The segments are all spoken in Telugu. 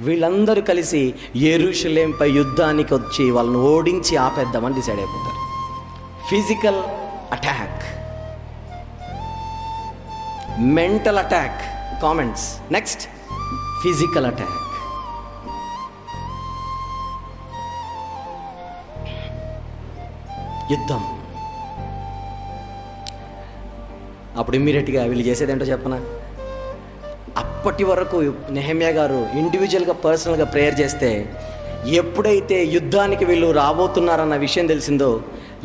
వీళ్ళందరూ కలిసి యెరూషలేంపై యుద్ధానికి వచ్చి వాళ్ళని ఓడించి ఆపేద్దామని డిసైడ్ అయిపోతారు. Physical attack, mental attack, comments. Next physical attack. యుద్ధం. అప్పుడు ఇమ్మీడియట్గా వీళ్ళు చేసేదేంటో చెప్పనా? అప్పటి వరకు నెహెమ్యా గారు ఇండివిజువల్గా పర్సనల్గా ప్రేయర్ చేస్తే, ఎప్పుడైతే యుద్ధానికి వీళ్ళు రాబోతున్నారన్న విషయం తెలిసిందో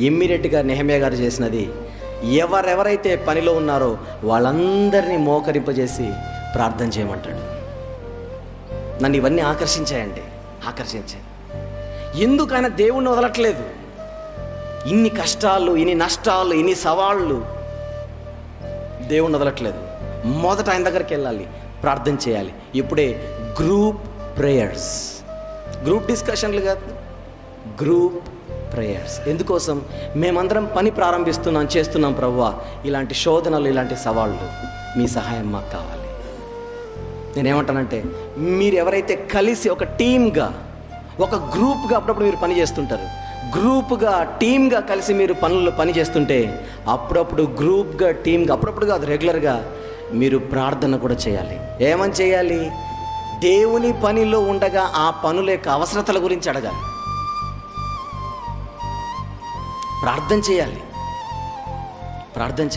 ఇమ్మీడియట్గా నెహెమ్యా గారు చేసినది, ఎవరెవరైతే పనిలో ఉన్నారో వాళ్ళందరినీ మోకరింపజేసి ప్రార్థన చేయమంటాడు. నన్ను ఇవన్నీ ఆకర్షించాయండి. ఎందుకైనా దేవుణ్ణి వదలట్లేదు. ఇన్ని కష్టాలు, ఇన్ని నష్టాలు, ఇన్ని సవాళ్ళు, దేవుణ్ణి వదలట్లేదు. మొదట ఆయన దగ్గరికి వెళ్ళాలి, ప్రార్థన చేయాలి. ఇప్పుడే గ్రూప్ ప్రేయర్స్, గ్రూప్ డిస్కషన్లు కాదు, గ్రూప్ ప్రేయర్స్. ఎందుకోసం? మేమందరం పని చేస్తున్నాం ప్రభువా, ఇలాంటి శోధనలు, ఇలాంటి సవాళ్ళు, మీ సహాయం మాకు కావాలి. నేనేమంటానంటే, మీరు ఎవరైతే కలిసి ఒక టీమ్గా, ఒక గ్రూప్గా అప్పుడప్పుడు మీరు పని చేస్తుంటారు, గ్రూప్గా, టీమ్గా కలిసి మీరు పని చేస్తుంటే, అప్పుడప్పుడు గ్రూప్గా, టీమ్గా, అప్పుడప్పుడు కాదు, రెగ్యులర్గా మీరు ప్రార్థన కూడా చేయాలి. ఏమని చేయాలి? దేవుని పనిలో ఉండగా ఆ పనుల యొక్క అవసరతల గురించి అడగాలి, ప్రార్థన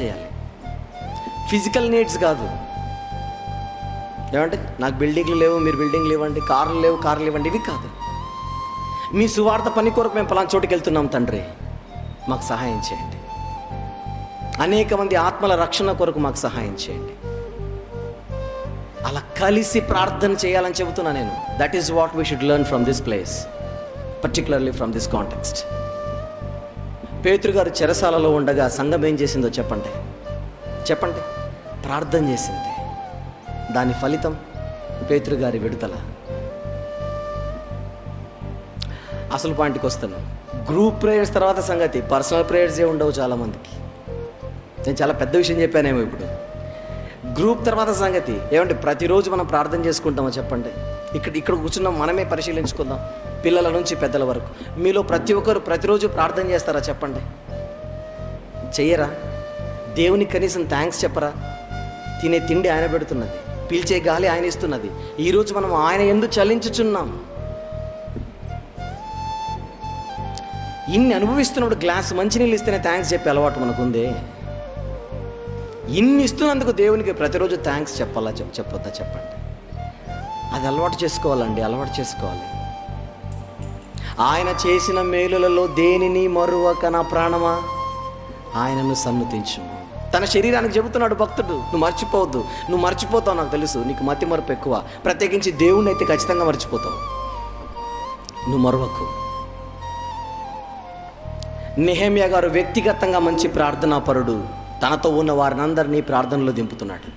చేయాలి. ఫిజికల్ నీడ్స్ కాదు. ఏమంటే నాకు బిల్డింగ్లు లేవు, మీరు బిల్డింగ్లు ఇవ్వండి, కార్లు లేవు, కార్లు ఇవ్వండి, ఇవి కాదు. మీ సువార్త పని కొరకు మేము పలానా చోటుకి వెళ్తున్నాం తండ్రి, మాకు సహాయం చేయండి. అనేక మంది ఆత్మల రక్షణ కొరకు మాకు సహాయం చేయండి. అలా కలిసి ప్రార్థన చేయాలని చెబుతున్నా నేను. That is what we should learn from this place, particularly from this context. పేతురు గారు చెరసాలలో ఉండగా సంఘం ఏం చేసిందో చెప్పండి. ప్రార్థన చేసింది. దాని ఫలితం పేతురు గారి విడుదల. అసలు పాయింట్కి వస్తాను. గ్రూప్ ప్రేయర్స్ తర్వాత సంగతి, పర్సనల్ ప్రేయర్సే ఉండవు చాలామందికి. నేను చాలా పెద్ద విషయం చెప్పానేమో ఇప్పుడు. గ్రూప్ తర్వాత సంగతి ఏమంటే, ప్రతిరోజు మనం ప్రార్థన చేసుకుంటామో చెప్పండి. ఇక్కడ కూర్చున్నాం, మనమే పరిశీలించుకుందాం, పిల్లల నుంచి పెద్దల వరకు. మీలో ప్రతి ఒక్కరు ప్రతిరోజు ప్రార్థన చేస్తారా చెప్పండి? చెయ్యరా? దేవునికి కనీసం థ్యాంక్స్ చెప్పరా? తినే తిండి ఆయన పెడుతున్నది, పీల్చే గాలి ఆయన ఇస్తున్నది. ఈరోజు మనం ఆయన యందు చలించుచున్నాం. ఇన్ని అనుభవిస్తున్నప్పుడు గ్లాస్ మంచినీళ్ళు ఇస్తేనే థ్యాంక్స్ చెప్పే అలవాటు మనకుందే. ఇన్ని ఇస్తున్నందుకు దేవునికి ప్రతిరోజు థ్యాంక్స్ చెప్పొద్దా చెప్పండి? అది అలవాటు చేసుకోవాలి. ఆయన చేసిన మేలులలో దేనిని మరువక నా ప్రాణమా ఆయనను సన్నుతించుము. తన శరీరానికి చెబుతున్నాడు భక్తుడు, నువ్వు మర్చిపోతావు, నాకు తెలుసు, నీకు మతి మరపు ఎక్కువ, ప్రత్యేకించి దేవుణ్ణి అయితే ఖచ్చితంగా మర్చిపోతావు, నువ్వు మరువకు. నెహెమ్యా గారు వ్యక్తిగతంగా మంచి ప్రార్థనాపరుడు. తనతో ఉన్న వారినందరినీ ప్రార్థనలో దింపుతున్నాడు.